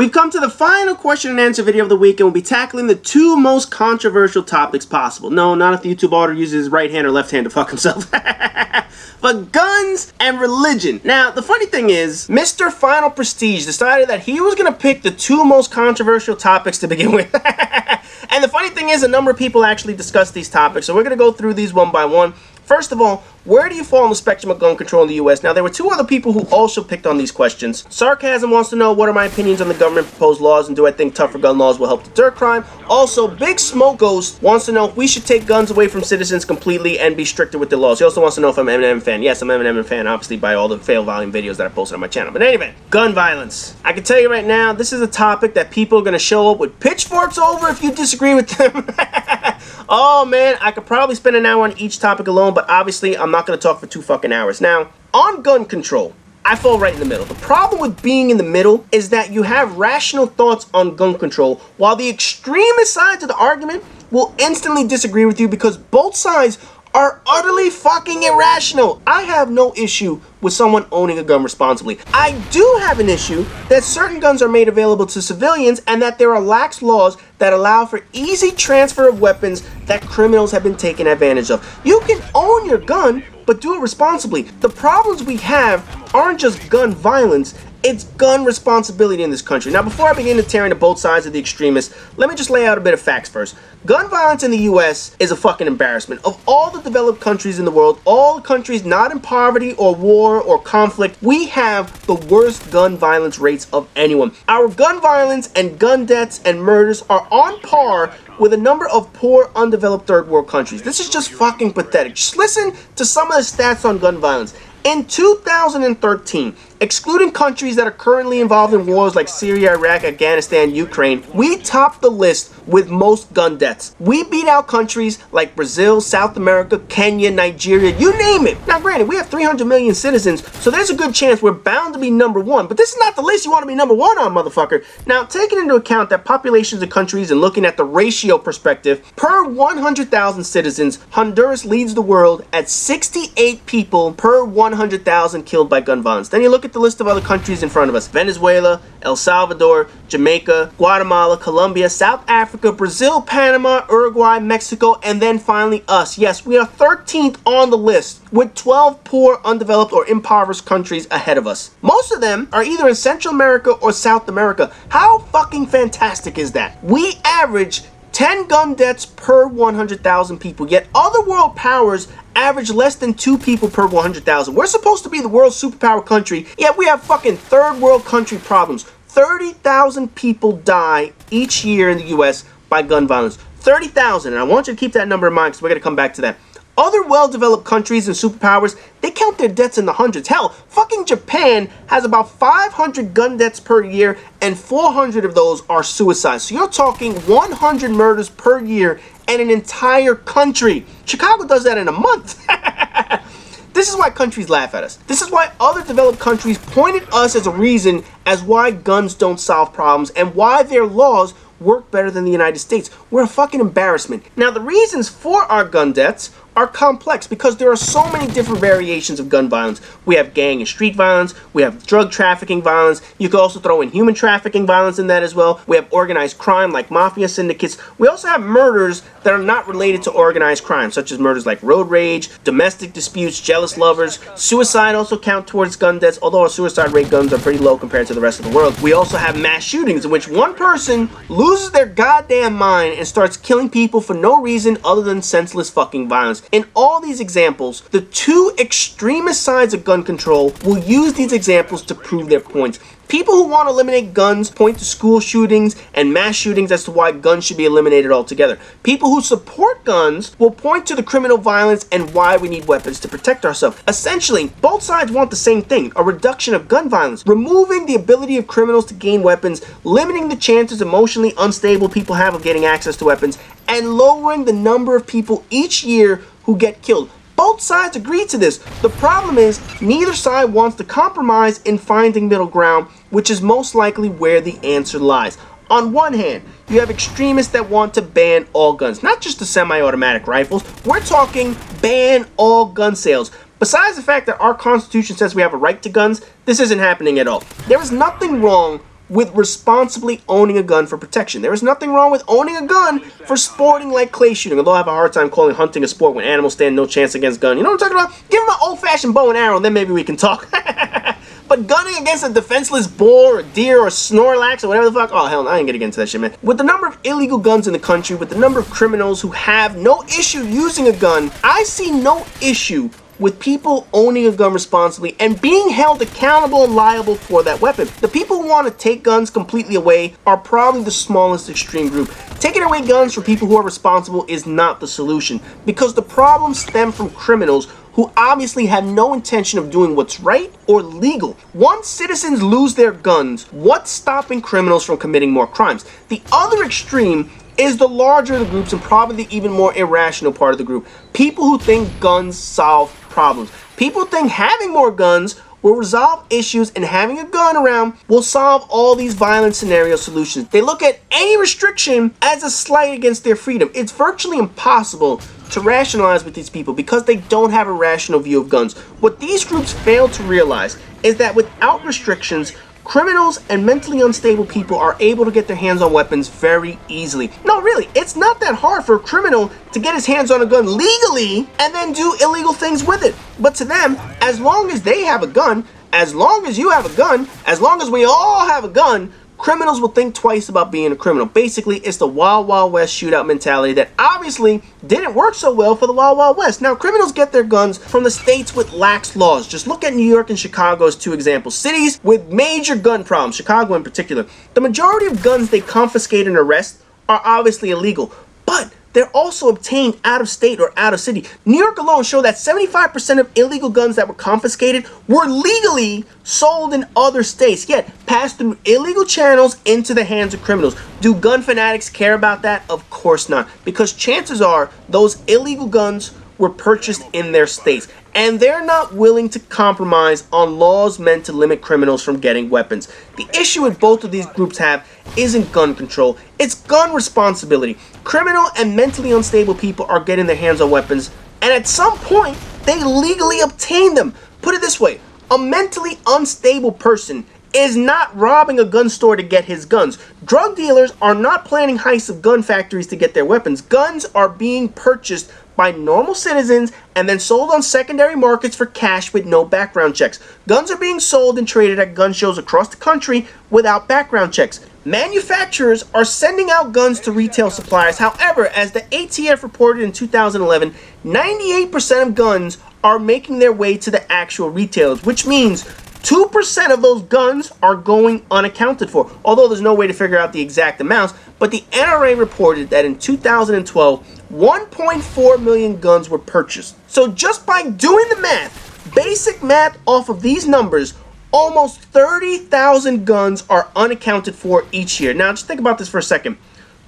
We've come to the final question and answer video of the week, and we'll be tackling the two most controversial topics possible. No, not if the YouTube auditor uses his right hand or left hand to fuck himself. But guns and religion. Now, the funny thing is, Mr. Final Prestige decided that he was going to pick the two most controversial topics to begin with. And the funny thing is, a number of people actually discussed these topics, so we're going to go through these one by one. First of all, where do you fall on the spectrum of gun control in the U.S.? Now, there were two other people who also picked on these questions. Sarcasm wants to know, what are my opinions on the government proposed laws, and do I think tougher gun laws will help deter crime? Also, Big Smoke Ghost wants to know if we should take guns away from citizens completely and be stricter with the laws. He also wants to know if I'm an Eminem fan. Yes, I'm an Eminem fan, obviously, by all the fail volume videos that I posted on my channel. But anyway, gun violence. I can tell you right now, this is a topic that people are going to show up with pitchforks over if you disagree with them. Oh man, I could probably spend an hour on each topic alone, but obviously I'm not going to talk for 2 fucking hours. Now, on gun control, I fall right in the middle. The problem with being in the middle is that you have rational thoughts on gun control, while the extremist sides of the argument will instantly disagree with you because both sides are utterly fucking irrational. I have no issue with someone owning a gun responsibly. I do have an issue that certain guns are made available to civilians and that there are lax laws that allow for easy transfer of weapons that criminals have been taking advantage of. You can own your gun, but do it responsibly. The problems we have aren't just gun violence, it's gun responsibility in this country. Now, before I begin to tear into both sides of the extremists, let me just lay out a bit of facts first. Gun violence in the U.S. is a fucking embarrassment. Of all the developed countries in the world, all the countries not in poverty or war or conflict, we have the worst gun violence rates of anyone. Our gun violence and gun deaths and murders are on par with a number of poor, undeveloped third world countries. This is just fucking pathetic. Just listen to some of the stats on gun violence. In 2013, excluding countries that are currently involved in wars like Syria, Iraq, Afghanistan, Ukraine, we topped the list with most gun deaths. We beat out countries like Brazil, South America, Kenya, Nigeria, you name it. Now granted, we have 300 million citizens, so there's a good chance we're bound to be number one, but this is not the list you want to be number one on, motherfucker. Now, taking into account that populations of countries and looking at the ratio perspective, per 100,000 citizens, Honduras leads the world at 68 people per 100,000 killed by gun violence. Then you look at the list of other countries in front of us: Venezuela, El Salvador, Jamaica, Guatemala, Colombia, South Africa, Brazil, Panama, Uruguay, Mexico, and then finally us. Yes, we are 13th on the list, with 12 poor, undeveloped, or impoverished countries ahead of us. Most of them are either in Central America or South America. How fucking fantastic is that? We average 10 gun deaths per 100,000 people, yet other world powers average less than 2 people per 100,000. We're supposed to be the world's superpower country, yet we have fucking third world country problems. 30,000 people die each year in the US by gun violence. 30,000, and I want you to keep that number in mind because we're going to come back to that. Other well-developed countries and superpowers, they count their deaths in the hundreds. Hell, fucking Japan has about 500 gun deaths per year, and 400 of those are suicides. So you're talking 100 murders per year in an entire country. Chicago does that in a month. This is why countries laugh at us. This is why other developed countries point at us as a reason as why guns don't solve problems and why their laws work better than the United States. We're a fucking embarrassment. Now, the reasons for our gun deaths are complex because there are so many different variations of gun violence. We have gang and street violence, we have drug trafficking violence, you could also throw in human trafficking violence in that as well. We have organized crime like mafia syndicates. We also have murders that are not related to organized crime, such as murders like road rage, domestic disputes, jealous lovers. Suicide also count towards gun deaths, although our suicide rate guns are pretty low compared to the rest of the world. We also have mass shootings in which one person loses their goddamn mind and starts killing people for no reason other than senseless fucking violence. In all these examples, the two extremist sides of gun control will use these examples to prove their points. People who want to eliminate guns point to school shootings and mass shootings as to why guns should be eliminated altogether. People who support guns will point to the criminal violence and why we need weapons to protect ourselves. Essentially, both sides want the same thing: a reduction of gun violence, removing the ability of criminals to gain weapons, limiting the chances emotionally unstable people have of getting access to weapons, and lowering the number of people each year who get killed. Both sides agree to this. The problem is, neither side wants to compromise in finding middle ground, which is most likely where the answer lies. On one hand, you have extremists that want to ban all guns, not just the semi-automatic rifles. We're talking ban all gun sales. Besides the fact that our Constitution says we have a right to guns, this isn't happening at all. There is nothing wrong with responsibly owning a gun for protection. There is nothing wrong with owning a gun for sporting like clay shooting, although I have a hard time calling hunting a sport when animals stand no chance against gun. You know what I'm talking about? Give them an old-fashioned bow and arrow, and then maybe we can talk. But gunning against a defenseless boar or deer or Snorlax or whatever the fuck, oh hell no, I ain't gonna get into that shit, man. With the number of illegal guns in the country, with the number of criminals who have no issue using a gun, I see no issue with people owning a gun responsibly and being held accountable and liable for that weapon. The people who want to take guns completely away are probably the smallest extreme group. Taking away guns from people who are responsible is not the solution, because the problems stem from criminals who obviously have no intention of doing what's right or legal. Once citizens lose their guns, what's stopping criminals from committing more crimes? The other extreme is the larger of the groups and probably the even more irrational part of the group. People who think guns solve problems. People think having more guns will resolve issues and having a gun around will solve all these violent scenario solutions. They look at any restriction as a slight against their freedom. It's virtually impossible to rationalize with these people because they don't have a rational view of guns. What these groups fail to realize is that without restrictions, criminals and mentally unstable people are able to get their hands on weapons very easily. No, really, it's not that hard for a criminal to get his hands on a gun legally and then do illegal things with it. But to them, as long as they have a gun, as long as you have a gun, as long as we all have a gun, criminals will think twice about being a criminal. Basically, it's the Wild Wild West shootout mentality that obviously didn't work so well for the Wild Wild West. Now, criminals get their guns from the states with lax laws. Just look at New York and Chicago as two examples. Cities with major gun problems, Chicago in particular. The majority of guns they confiscate and arrest are obviously illegal, but they're also obtained out of state or out of city. New York alone showed that 75% of illegal guns that were confiscated were legally sold in other states, yet passed through illegal channels into the hands of criminals. Do gun fanatics care about that? Of course not, because chances are those illegal guns were purchased in their states, and they're not willing to compromise on laws meant to limit criminals from getting weapons. The issue with both of these groups have isn't gun control, it's gun responsibility. Criminal and mentally unstable people are getting their hands on weapons, and at some point, they legally obtain them. Put it this way, a mentally unstable person is not robbing a gun store to get his guns. Drug dealers are not planning heists of gun factories to get their weapons. Guns are being purchased by normal citizens and then sold on secondary markets for cash with no background checks. Guns are being sold and traded at gun shows across the country without background checks. Manufacturers are sending out guns to retail suppliers. However, as the ATF reported in 2011, 98% of guns are making their way to the actual retailers, which means 2% of those guns are going unaccounted for, although there's no way to figure out the exact amounts. But the NRA reported that in 2012, 1.4 million guns were purchased. So just by doing the math, basic math off of these numbers, almost 30,000 guns are unaccounted for each year. Now just think about this for a second.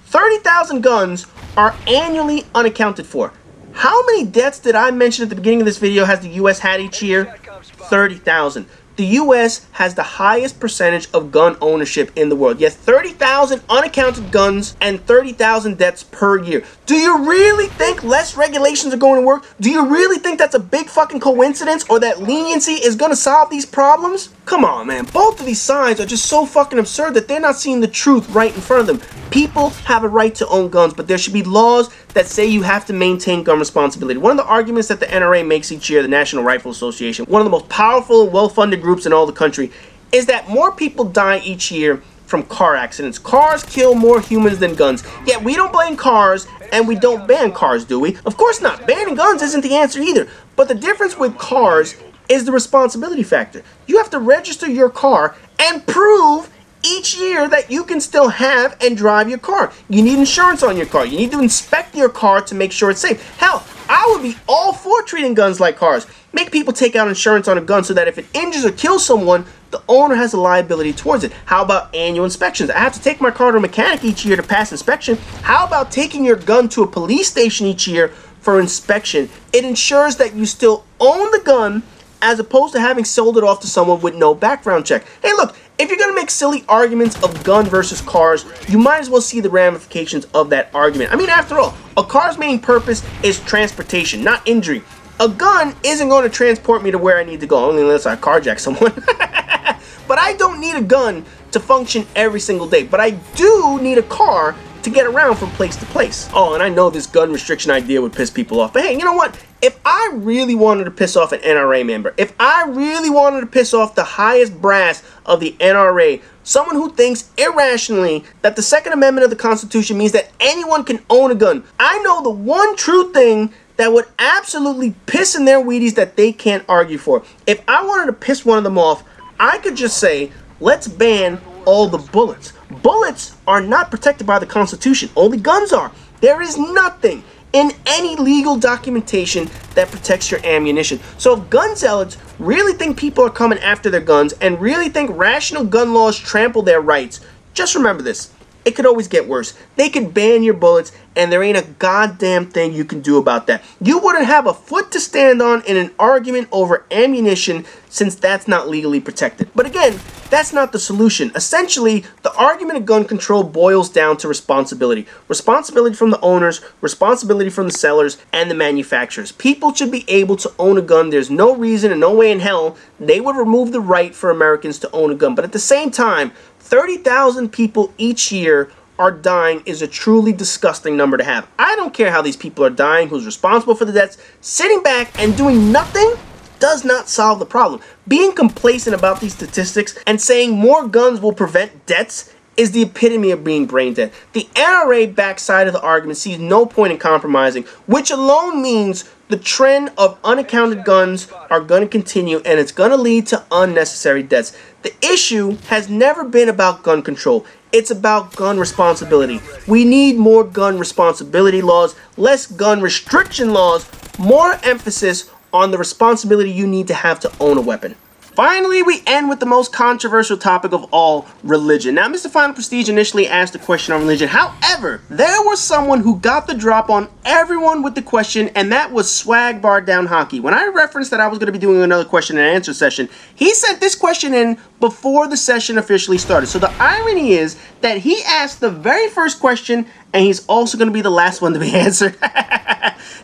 30,000 guns are annually unaccounted for. How many deaths did I mention at the beginning of this video has the US had each year? 30,000. The US has the highest percentage of gun ownership in the world. Yet 30,000 unaccounted guns and 30,000 deaths per year. Do you really think less regulations are going to work? Do you really think that's a big fucking coincidence, or that leniency is going to solve these problems? Come on, man. Both of these sides are just so fucking absurd that they're not seeing the truth right in front of them. People have a right to own guns, but there should be laws that say you have to maintain gun responsibility. One of the arguments that the NRA makes each year, the National Rifle Association, one of the most powerful and well-funded groups in all the country, is that more people die each year from car accidents. Cars kill more humans than guns. Yet we don't blame cars and we don't ban cars, do we? Of course not. Banning guns isn't the answer either. But the difference with cars is the responsibility factor. You have to register your car and prove each year that you can still have and drive your car. You need insurance on your car. You need to inspect your car to make sure it's safe. Hell, I would be all for treating guns like cars. Make people take out insurance on a gun so that if it injures or kills someone, the owner has a liability towards it. How about annual inspections? I have to take my car to a mechanic each year to pass inspection. How about taking your gun to a police station each year for inspection? It ensures that you still own the gun as opposed to having sold it off to someone with no background check. Hey, look, if you're going to make silly arguments of gun versus cars, you might as well see the ramifications of that argument. I mean, after all, a car's main purpose is transportation, not injury. A gun isn't going to transport me to where I need to go, only unless I carjack someone. But I don't need a gun to function every single day, but I do need a car to get around from place to place. Oh, and I know this gun restriction idea would piss people off, but hey, you know what? If I really wanted to piss off an NRA member, if I really wanted to piss off the highest brass of the NRA, someone who thinks irrationally that the Second Amendment of the Constitution means that anyone can own a gun, I know the one true thing that would absolutely piss in their Wheaties that they can't argue for. If I wanted to piss one of them off, I could just say, let's ban all the bullets. Bullets are not protected by the Constitution. Only guns are. There is nothing in any legal documentation that protects your ammunition. So if gun zealots really think people are coming after their guns and really think rational gun laws trample their rights, just remember this. It could always get worse. They could ban your bullets and there ain't a goddamn thing you can do about that. You wouldn't have a foot to stand on in an argument over ammunition since that's not legally protected. But again, that's not the solution. Essentially, the argument of gun control boils down to responsibility. Responsibility from the owners, responsibility from the sellers, and the manufacturers. People should be able to own a gun. There's no reason and no way in hell they would remove the right for Americans to own a gun. But at the same time, 30,000 people each year are dying is a truly disgusting number to have. I don't care how these people are dying, who's responsible for the deaths. Sitting back and doing nothing does not solve the problem. Being complacent about these statistics and saying more guns will prevent deaths is the epitome of being brain dead. The NRA backside of the argument sees no point in compromising, which alone means the trend of unaccounted guns are going to continue and it's going to lead to unnecessary deaths. The issue has never been about gun control. It's about gun responsibility. We need more gun responsibility laws, less gun restriction laws, more emphasis on the responsibility you need to have to own a weapon. Finally, we end with the most controversial topic of all, religion. Now, Mr. Final Prestige initially asked a question on religion. However, there was someone who got the drop on everyone with the question, and that was Swag Bar Down Hockey. When I referenced that I was going to be doing another question and answer session, he sent this question in before the session officially started. So the irony is that he asked the very first question, and he's also going to be the last one to be answered.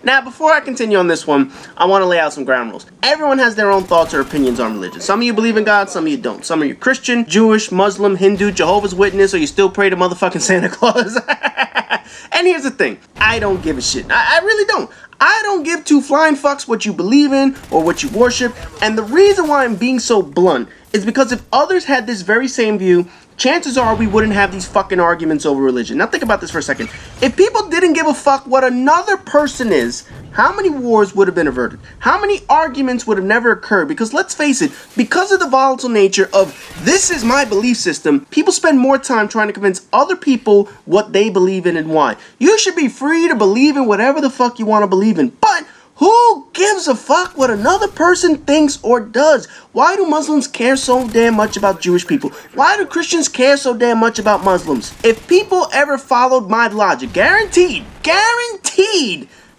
Now, before I continue on this one, I want to lay out some ground rules. Everyone has their own thoughts or opinions on religion. Some of you believe in God, some of you don't. Some of you Christian, Jewish, Muslim, Hindu, Jehovah's Witness, or you still pray to motherfucking Santa Claus. And here's the thing. I don't give a shit. I really don't. I don't give two flying fucks what you believe in or what you worship. And the reason why I'm being so blunt is because if others had this very same view, chances are we wouldn't have these fucking arguments over religion. Now think about this for a second. If people didn't give a fuck what another person is, how many wars would have been averted? How many arguments would have never occurred? Because let's face it, because of the volatile nature of this is my belief system, people spend more time trying to convince other people what they believe in and why. You should be free to believe in whatever the fuck you want to believe in, but who gives a fuck what another person thinks or does? Why do Muslims care so damn much about Jewish people? Why do Christians care so damn much about Muslims? If people ever followed my logic, guaranteed,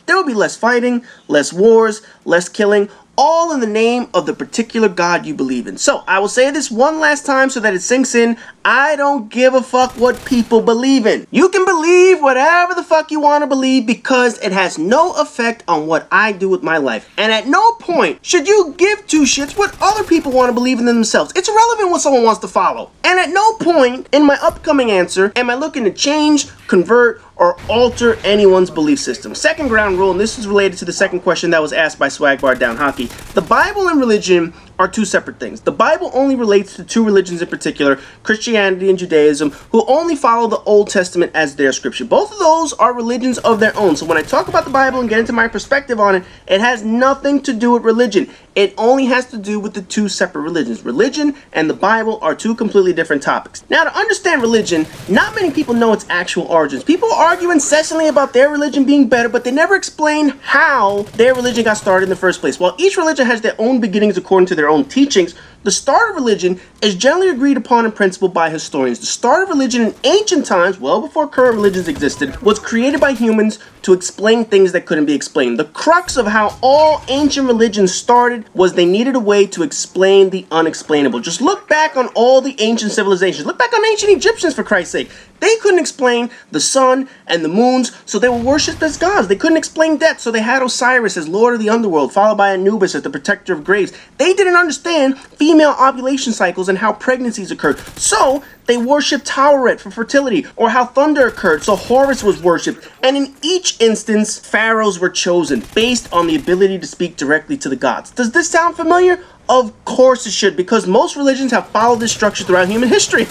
there will be less fighting, less wars, less killing, all in the name of the particular God you believe in. So, I will say this one last time so that it sinks in. I don't give a fuck what people believe in. You can believe whatever the fuck you want to believe because it has no effect on what I do with my life. And at no point should you give two shits what other people want to believe in themselves. It's irrelevant what someone wants to follow. And at no point in my upcoming answer am I looking to change, convert, or alter anyone's belief system. Second ground rule, and this is related to the second question that was asked by Swag Bar Down Hockey. The Bible and religion are two separate things. The Bible only relates to two religions in particular, Christianity and Judaism, who only follow the Old Testament as their scripture. Both of those are religions of their own. So when I talk about the Bible and get into my perspective on it, it has nothing to do with religion. It only has to do with the two separate religions. Religion and the Bible are two completely different topics. Now, to understand religion, not many people know its actual origins. People argue incessantly about their religion being better, but they never explain how their religion got started in the first place. While each religion has their own beginnings according to their own teachings, the start of religion is generally agreed upon in principle by historians. The start of religion in ancient times, well before current religions existed, was created by humans to explain things that couldn't be explained. The crux of how all ancient religions started was they needed a way to explain the unexplainable. Just look back on all the ancient civilizations. Look back on ancient Egyptians, for Christ's sake. They couldn't explain the sun and the moons, so they were worshipped as gods. They couldn't explain death, so they had Osiris as lord of the underworld, followed by Anubis as the protector of graves. They didn't understand female ovulation cycles and how pregnancies occurred. So they worshipped Tauret for fertility, or how thunder occurred, so Horus was worshipped. And in each instance, pharaohs were chosen based on the ability to speak directly to the gods. Does this sound familiar? Of course it should, because most religions have followed this structure throughout human history.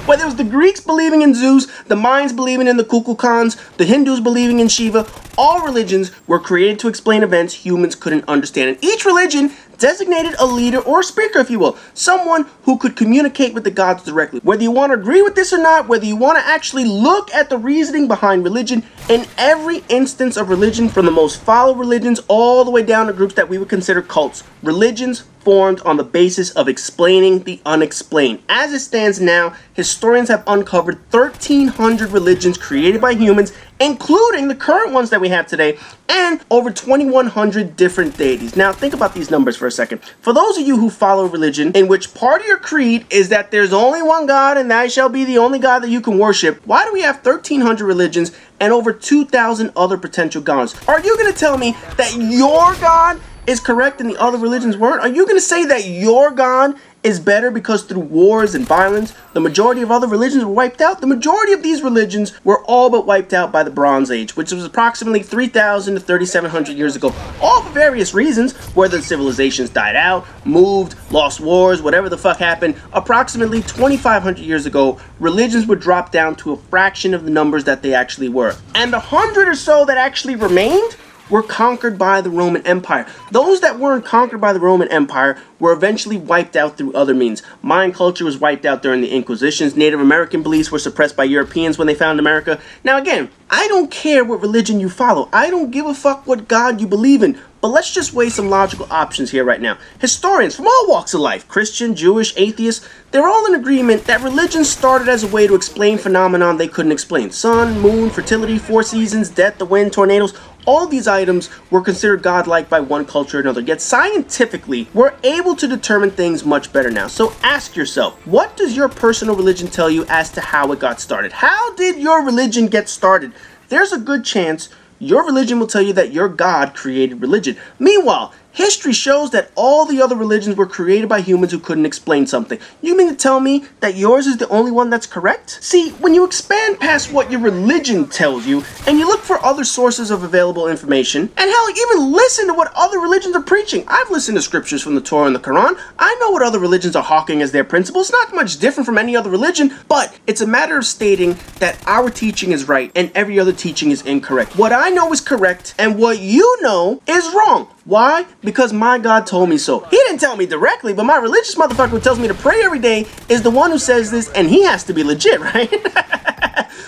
Whether it was the Greeks believing in Zeus, the Mayans believing in the Kukulkans, the Hindus believing in Shiva, all religions were created to explain events humans couldn't understand. And each religion designated a leader or speaker, if you will, someone who could communicate with the gods directly. Whether you want to agree with this or not, whether you want to actually look at the reasoning behind religion, in every instance of religion, from the most followed religions all the way down to groups that we would consider cults, religions formed on the basis of explaining the unexplained. As it stands now, historians have uncovered 1,300 religions created by humans, including the current ones that we have today, and over 2,100 different deities. Now, think about these numbers for a second. For those of you who follow religion, in which part of your creed is that there's only one God and that shall be the only God that you can worship, why do we have 1,300 religions and over 2,000 other potential gods? Are you going to tell me that your God is correct and the other religions weren't? Are you going to say that your God is better because through wars and violence, the majority of other religions were wiped out? The majority of these religions were all but wiped out by the Bronze Age, which was approximately 3,000 to 3,700 years ago, all for various reasons, whether civilizations died out, moved, lost wars, whatever the fuck happened. Approximately 2,500 years ago, religions would drop down to a fraction of the numbers that they actually were. And the 100 or so that actually remained were conquered by the Roman Empire. Those that weren't conquered by the Roman Empire were eventually wiped out through other means. Mayan culture was wiped out during the Inquisitions. Native American beliefs were suppressed by Europeans when they found America. Now again, I don't care what religion you follow. I don't give a fuck what God you believe in. But let's just weigh some logical options here right now. Historians from all walks of life, Christian, Jewish, atheists, they're all in agreement that religion started as a way to explain phenomenon they couldn't explain. Sun, moon, fertility, four seasons, death, the wind, tornadoes. All these items were considered godlike by one culture or another. Yet scientifically, we're able to determine things much better now. So ask yourself, what does your personal religion tell you as to how it got started? How did your religion get started? There's a good chance your religion will tell you that your God created religion. Meanwhile, history shows that all the other religions were created by humans who couldn't explain something. You mean to tell me that yours is the only one that's correct? See, when you expand past what your religion tells you, and you look for other sources of available information, and hell, even listen to what other religions are preaching. I've listened to scriptures from the Torah and the Quran. I know what other religions are hawking as their principles. Not much different from any other religion, but it's a matter of stating that our teaching is right and every other teaching is incorrect. What I know is correct, and what you know is wrong. Why? Because my God told me so. He didn't tell me directly, but my religious motherfucker who tells me to pray every day is the one who says this, and he has to be legit, right?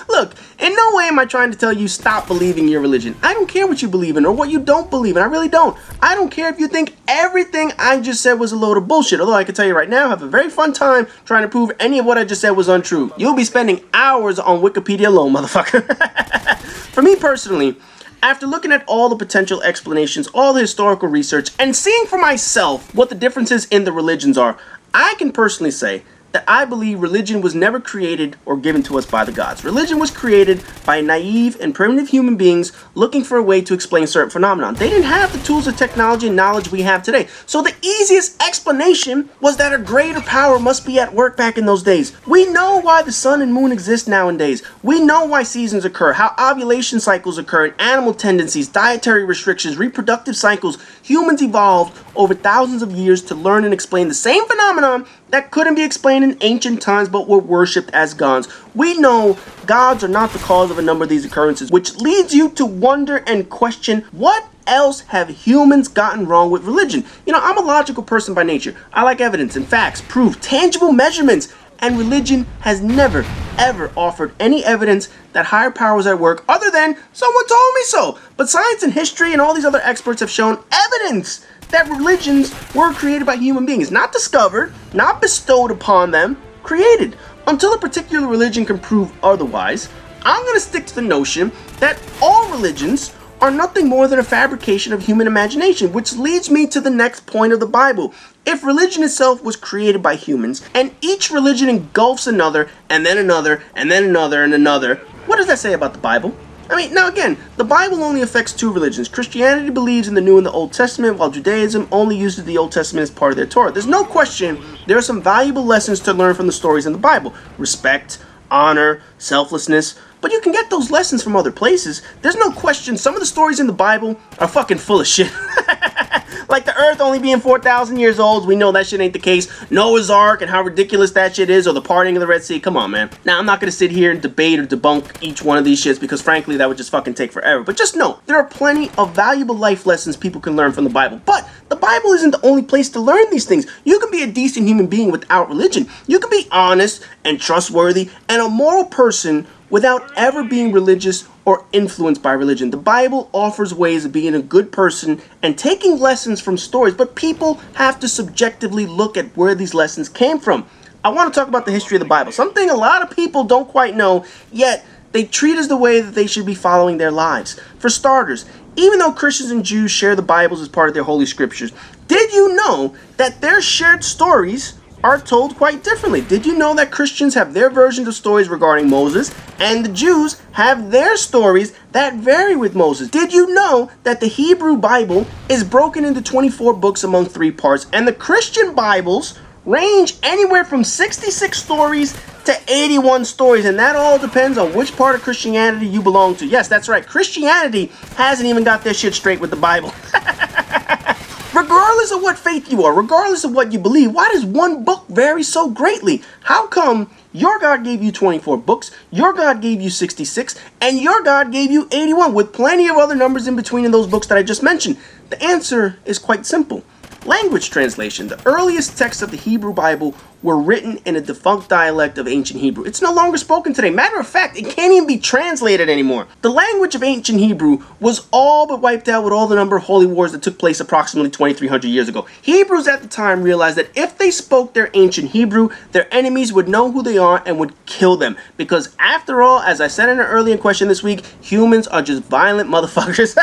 Look, in no way am I trying to tell you stop believing your religion. I don't care what you believe in or what you don't believe in. I really don't. I don't care if you think everything I just said was a load of bullshit. Although I can tell you right now, I have a very fun time trying to prove any of what I just said was untrue. You'll be spending hours on Wikipedia alone, motherfucker. For me personally, after looking at all the potential explanations, all the historical research, and seeing for myself what the differences in the religions are, I can personally say that I believe religion was never created or given to us by the gods. Religion was created by naive and primitive human beings looking for a way to explain certain phenomena. They didn't have the tools of technology and knowledge we have today. So the easiest explanation was that a greater power must be at work back in those days. We know why the sun and moon exist nowadays. We know why seasons occur, how ovulation cycles occur, and animal tendencies, dietary restrictions, reproductive cycles. Humans evolved over thousands of years to learn and explain the same phenomenon that couldn't be explained in ancient times but were worshipped as gods. We know gods are not the cause of a number of these occurrences, which leads you to wonder and question, what else have humans gotten wrong with religion? You know, I'm a logical person by nature. I like evidence and facts, proof, tangible measurements, and religion has never, ever offered any evidence that higher powers are at work other than someone told me so. But science and history and all these other experts have shown evidence that religions were created by human beings, not discovered, not bestowed upon them, created. Until a particular religion can prove otherwise, I'm going to stick to the notion that all religions are nothing more than a fabrication of human imagination, which leads me to the next point of the Bible. If religion itself was created by humans, and each religion engulfs another, and then another, and then another, and another, what does that say about the Bible? I mean, now again, the Bible only affects two religions. Christianity believes in the New and the Old Testament, while Judaism only uses the Old Testament as part of their Torah. There's no question there are some valuable lessons to learn from the stories in the Bible. Respect, honor, selflessness. But you can get those lessons from other places. There's no question some of the stories in the Bible are fucking full of shit. Like the earth only being 4,000 years old, we know that shit ain't the case. Noah's Ark and how ridiculous that shit is, or the parting of the Red Sea. Come on, man. Now, I'm not going to sit here and debate or debunk each one of these shits because frankly, that would just fucking take forever. But just know, there are plenty of valuable life lessons people can learn from the Bible. But the Bible isn't the only place to learn these things. You can be a decent human being without religion. You can be honest and trustworthy and a moral person without ever being religious or influenced by religion. The Bible offers ways of being a good person and taking lessons from stories, but people have to subjectively look at where these lessons came from. I want to talk about the history of the Bible, something a lot of people don't quite know, yet they treat as the way that they should be following their lives. For starters, even though Christians and Jews share the Bibles as part of their holy scriptures, did you know that their shared stories are told quite differently? Did you know that Christians have their versions of stories regarding Moses and the Jews have their stories that vary with Moses? Did you know that the Hebrew Bible is broken into 24 books among 3 parts and the Christian Bibles range anywhere from 66 stories to 81 stories, and that all depends on which part of Christianity you belong to. Yes, that's right. Christianity hasn't even got their shit straight with the Bible. Regardless of what faith you are, regardless of what you believe, why does one book vary so greatly? How come your God gave you 24 books, your God gave you 66, and your God gave you 81, with plenty of other numbers in between in those books that I just mentioned? The answer is quite simple. Language translation. The earliest texts of the Hebrew Bible were written in a defunct dialect of ancient Hebrew. It's no longer spoken today. Matter of fact, it can't even be translated anymore. The language of ancient Hebrew was all but wiped out with all the number of holy wars that took place approximately 2,300 years ago. Hebrews at the time realized that if they spoke their ancient Hebrew, their enemies would know who they are and would kill them. Because after all, as I said in an earlier question this week, humans are just violent motherfuckers.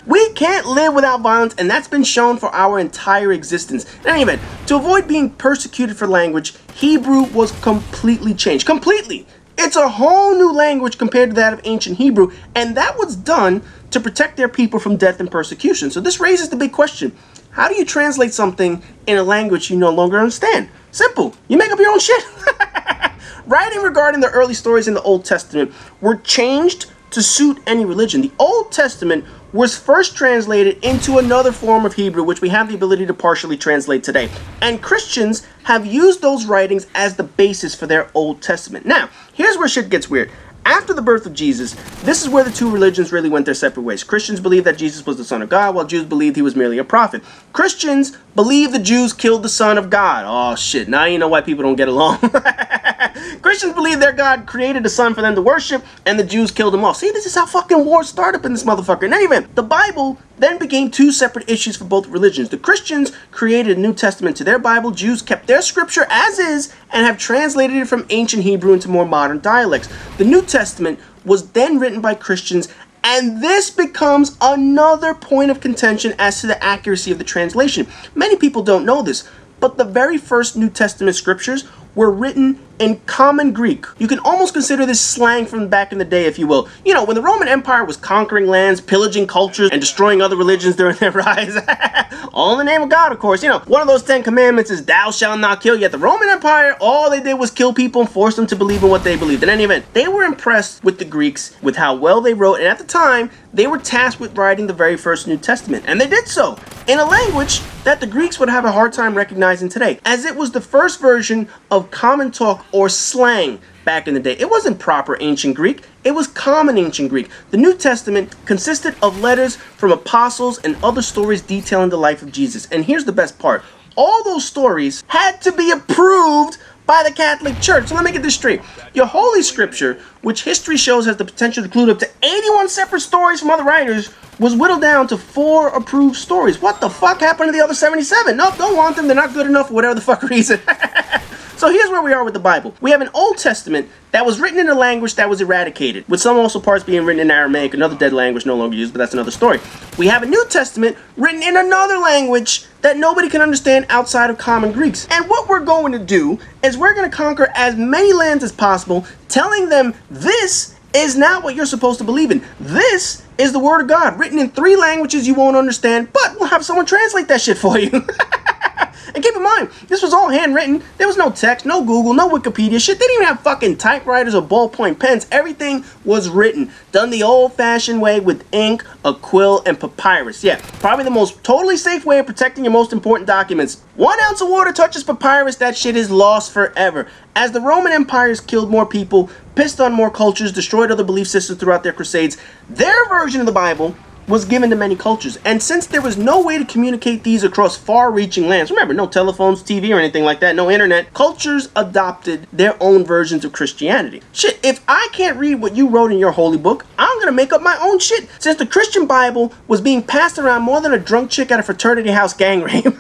We can't live without violence, and that's been shown for our entire existence. In any event, to avoid being persecuted for language, Hebrew was completely changed. Completely! It's a whole new language compared to that of ancient Hebrew, and that was done to protect their people from death and persecution. So this raises the big question. How do you translate something in a language you no longer understand? Simple. You make up your own shit. Writing regarding the early stories in the Old Testament were changed to suit any religion. The Old Testament was first translated into another form of Hebrew, which we have the ability to partially translate today. And Christians have used those writings as the basis for their Old Testament. Now, here's where shit gets weird. After the birth of Jesus, this is where the two religions really went their separate ways. Christians believed that Jesus was the Son of God, while Jews believed he was merely a prophet. Christians believe the Jews killed the Son of God. Oh shit, now you know why people don't get along. Christians believe their God created a son for them to worship, and the Jews killed him off. See, this is how fucking wars start up in this motherfucker. In any event, the Bible then became two separate issues for both religions. The Christians created a New Testament to their Bible. Jews kept their scripture as is and have translated it from ancient Hebrew into more modern dialects. The New Testament was then written by Christians, and this becomes another point of contention as to the accuracy of the translation. Many people don't know this, but the very first New Testament scriptures were written in Common Greek. You can almost consider this slang from back in the day, if you will. You know, when the Roman Empire was conquering lands, pillaging cultures, and destroying other religions during their rise. All in the name of God, of course. You know, one of those 10 commandments is thou shalt not kill. Yet the Roman Empire, all they did was kill people and force them to believe in what they believed. In any event, they were impressed with the Greeks, with how well they wrote, and at the time, they were tasked with writing the very first New Testament. And they did so in a language that the Greeks would have a hard time recognizing today, as it was the first version of common talk or slang back in the day. It wasn't proper ancient Greek, it was common ancient Greek. The New Testament consisted of letters from apostles and other stories detailing the life of Jesus. And here's the best part. All those stories had to be approved by the Catholic Church. So let me get this straight. Your Holy Scripture, which history shows has the potential to include up to 81 separate stories from other writers, was whittled down to 4 approved stories. What the fuck happened to the other 77? Nope, don't want them. They're not good enough for whatever the fuck reason. So here's where we are with the Bible. We have an Old Testament that was written in a language that was eradicated, with some also parts being written in Aramaic, another dead language no longer used, but that's another story. We have a New Testament written in another language that nobody can understand outside of common Greeks. And what we're going to do is we're going to conquer as many lands as possible, telling them this is not what you're supposed to believe in. This is the Word of God, written in 3 languages you won't understand, but we'll have someone translate that shit for you. And keep in mind, this was all handwritten. There was no text, no Google, no Wikipedia shit. They didn't even have fucking typewriters or ballpoint pens. Everything was written, done the old-fashioned way with ink, a quill, and papyrus. Yeah, probably the most totally safe way of protecting your most important documents. 1 ounce of water touches papyrus, that shit is lost forever. As the Roman empires killed more people, pissed on more cultures, destroyed other belief systems throughout their crusades, their version of the Bible was given to many cultures. And since there was no way to communicate these across far-reaching lands, remember, no telephones, TV, or anything like that, no internet, cultures adopted their own versions of Christianity. Shit, if I can't read what you wrote in your holy book, I'm gonna make up my own shit. Since the Christian Bible was being passed around more than a drunk chick at a fraternity house gang rape.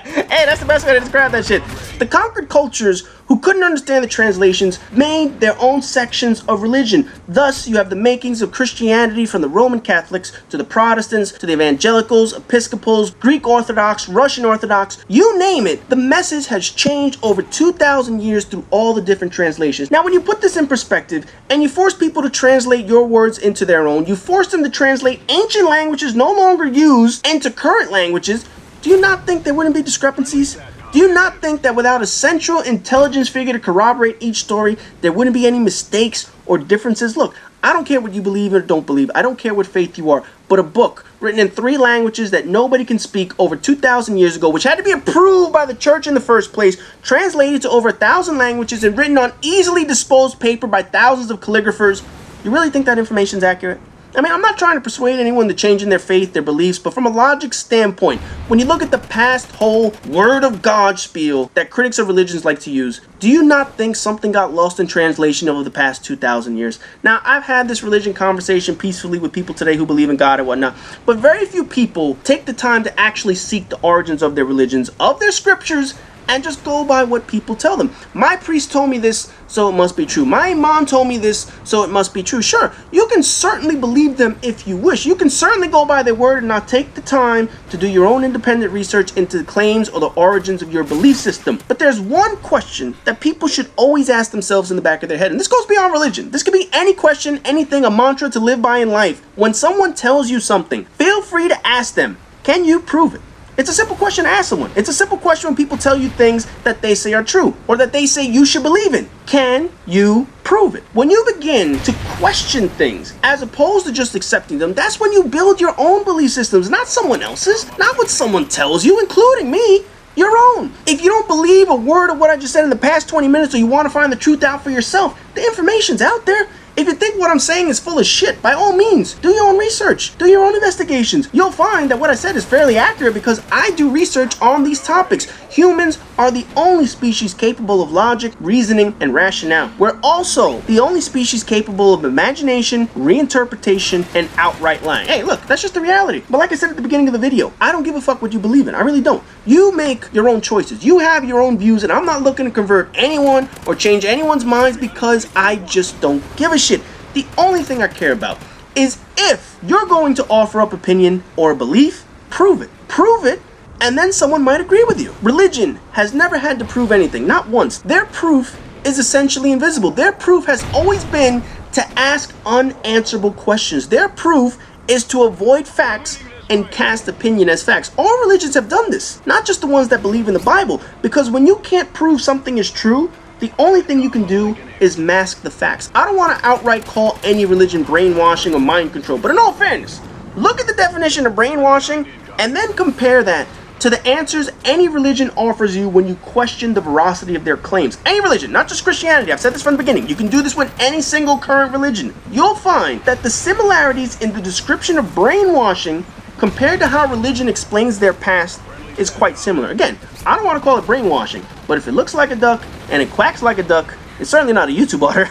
Hey, that's the best way to describe that shit. The conquered cultures who couldn't understand the translations made their own sections of religion. Thus, you have the makings of Christianity from the Roman Catholics to the Protestants to the Evangelicals, Episcopals, Greek Orthodox, Russian Orthodox, you name it. The message has changed over 2,000 years through all the different translations. Now, when you put this in perspective and you force people to translate your words into their own, you force them to translate ancient languages no longer used into current languages, do you not think there wouldn't be discrepancies? Do you not think that without a central intelligence figure to corroborate each story, there wouldn't be any mistakes or differences? Look, I don't care what you believe or don't believe. I don't care what faith you are. But a book written in 3 languages that nobody can speak over 2,000 years ago, which had to be approved by the church in the first place, translated to over 1,000 languages and written on easily disposed paper by thousands of calligraphers, you really think that information is accurate? I mean, I'm not trying to persuade anyone to change in their faith, their beliefs, but from a logic standpoint, when you look at the past whole Word of God spiel that critics of religions like to use, do you not think something got lost in translation over the past 2,000 years? Now, I've had this religion conversation peacefully with people today who believe in God and whatnot, but very few people take the time to actually seek the origins of their religions, of their scriptures, and just go by what people tell them. My priest told me this, so it must be true. My mom told me this, so it must be true. Sure, you can certainly believe them if you wish. You can certainly go by their word and not take the time to do your own independent research into the claims or the origins of your belief system. But there's one question that people should always ask themselves in the back of their head, and this goes beyond religion. This could be any question, anything, a mantra to live by in life. When someone tells you something, feel free to ask them, can you prove it? It's a simple question to ask someone. It's a simple question when people tell you things that they say are true or that they say you should believe in. Can you prove it? When you begin to question things as opposed to just accepting them, that's when you build your own belief systems, not someone else's, not what someone tells you, including me. Your own. If you don't believe a word of what I just said in the past 20 minutes or you want to find the truth out for yourself, the information's out there. If you think what I'm saying is full of shit, by all means, do your own research. Do your own investigations. You'll find that what I said is fairly accurate because I do research on these topics. Humans are the only species capable of logic, reasoning, and rationale. We're also the only species capable of imagination, reinterpretation, and outright lying. Hey, look, that's just the reality. But like I said at the beginning of the video, I don't give a fuck what you believe in. I really don't. You make your own choices. You have your own views, and I'm not looking to convert anyone or change anyone's minds because I just don't give a shit. The only thing I care about is if you're going to offer up opinion or a belief, prove it. Prove it, and then someone might agree with you. Religion has never had to prove anything, not once. Their proof is essentially invisible. Their proof has always been to ask unanswerable questions. Their proof is to avoid facts and cast opinion as facts. All religions have done this, not just the ones that believe in the Bible, because when you can't prove something is true, the only thing you can do is mask the facts. I don't want to outright call any religion brainwashing or mind control, but in all fairness, look at the definition of brainwashing and then compare that to the answers any religion offers you when you question the veracity of their claims. Any religion, not just Christianity. I've said this from the beginning. You can do this with any single current religion. You'll find that the similarities in the description of brainwashing compared to how religion explains their past is quite similar. Again, I don't want to call it brainwashing, but if it looks like a duck and it quacks like a duck, it's certainly not a YouTube order.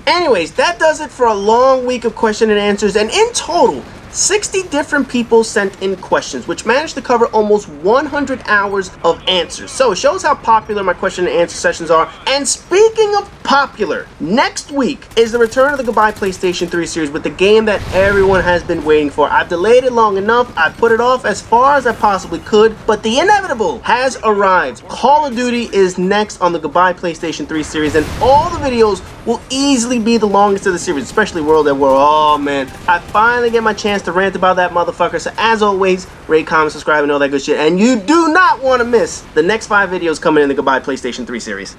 Anyways, that does it for a long week of question and answers, and in total, 60 different people sent in questions, which managed to cover almost 100 hours of answers. So it shows how popular my question and answer sessions are. And speaking of popular, next week is the return of the Goodbye PlayStation 3 series with the game that everyone has been waiting for. I've delayed it long enough. I put it off as far as I possibly could, but the inevitable has arrived. Call of Duty is next on the Goodbye PlayStation 3 series, and all the videos will easily be the longest of the series, especially World at War. Oh man, I finally get my chance to rant about that motherfucker. So as always, rate, comment, subscribe, and all that good shit. And you do not want to miss the next 5 videos coming in the Goodbye PlayStation 3 series.